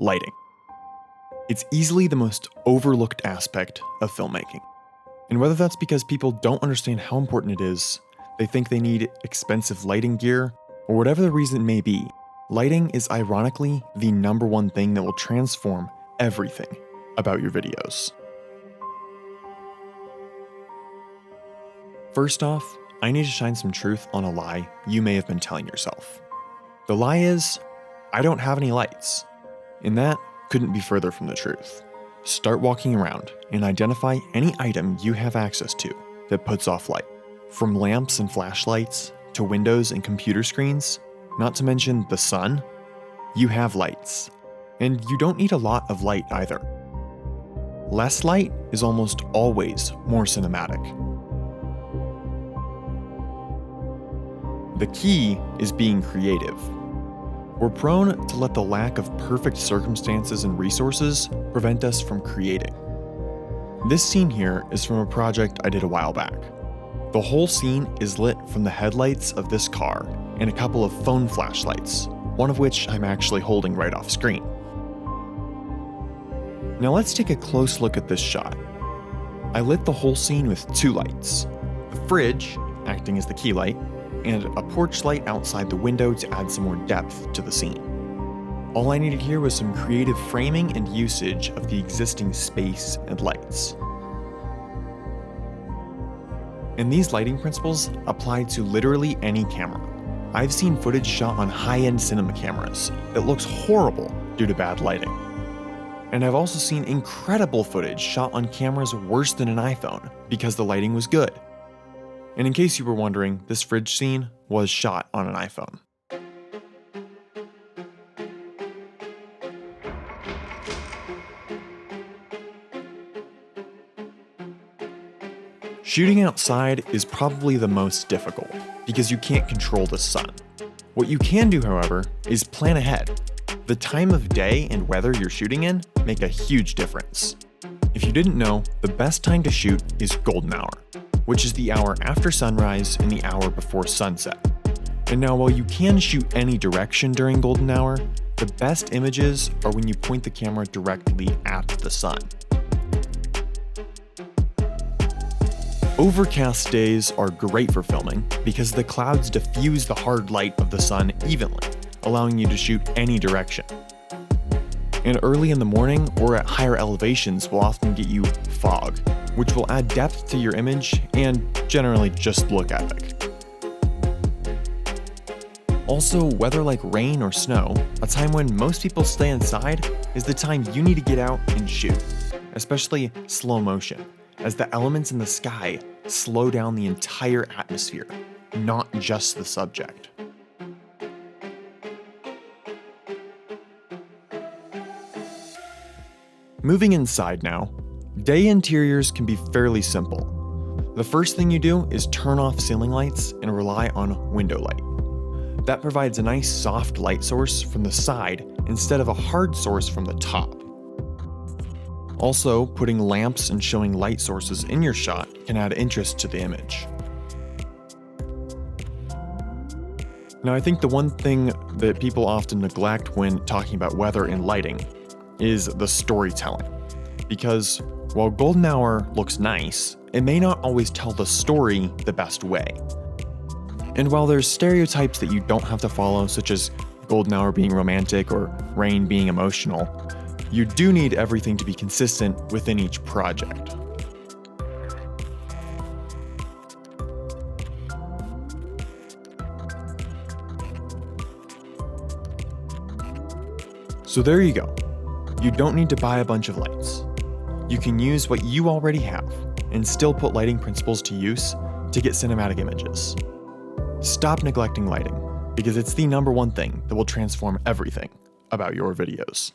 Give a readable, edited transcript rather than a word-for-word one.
Lighting. It's easily the most overlooked aspect of filmmaking. And whether that's because people don't understand how important it is, they think they need expensive lighting gear, or whatever the reason may be, lighting is ironically the number one thing that will transform everything about your videos. First off, I need to shine some truth on a lie you may have been telling yourself. The lie is, I don't have any lights. And that couldn't be further from the truth. Start walking around and identify any item you have access to that puts off light. From lamps and flashlights to windows and computer screens, not to mention the sun, you have lights. And you don't need a lot of light either. Less light is almost always more cinematic. The key is being creative. We're prone to let the lack of perfect circumstances and resources prevent us from creating. This scene here is from a project I did a while back. The whole scene is lit from the headlights of this car and a couple of phone flashlights, one of which I'm actually holding right off screen. Now let's take a close look at this shot. I lit the whole scene with two lights. The fridge, acting as the key light, and a porch light outside the window to add some more depth to the scene. All I needed here was some creative framing and usage of the existing space and lights. And these lighting principles apply to literally any camera. I've seen footage shot on high-end cinema cameras that looks horrible due to bad lighting. And I've also seen incredible footage shot on cameras worse than an iPhone because the lighting was good. And in case you were wondering, this fridge scene was shot on an iPhone. Shooting outside is probably the most difficult because you can't control the sun. What you can do, however, is plan ahead. The time of day and weather you're shooting in make a huge difference. If you didn't know, the best time to shoot is golden hour, which is the hour after sunrise and the hour before sunset. And now while you can shoot any direction during golden hour, the best images are when you point the camera directly at the sun. Overcast days are great for filming because the clouds diffuse the hard light of the sun evenly, allowing you to shoot any direction. And early in the morning or at higher elevations will often get you fog, which will add depth to your image and generally just look epic. Also, weather like rain or snow, a time when most people stay inside, is the time you need to get out and shoot, especially slow motion, as the elements in the sky slow down the entire atmosphere, not just the subject. Moving inside now, day interiors can be fairly simple. The first thing you do is turn off ceiling lights and rely on window light. That provides a nice soft light source from the side instead of a hard source from the top. Also, putting lamps and showing light sources in your shot can add interest to the image. Now, I think the one thing that people often neglect when talking about weather and lighting is the storytelling. Because while golden hour looks nice, it may not always tell the story the best way. And while there's stereotypes that you don't have to follow, such as golden hour being romantic or rain being emotional, you do need everything to be consistent within each project. So there you go. You don't need to buy a bunch of lights. You can use what you already have and still put lighting principles to use to get cinematic images. Stop neglecting lighting because it's the number one thing that will transform everything about your videos.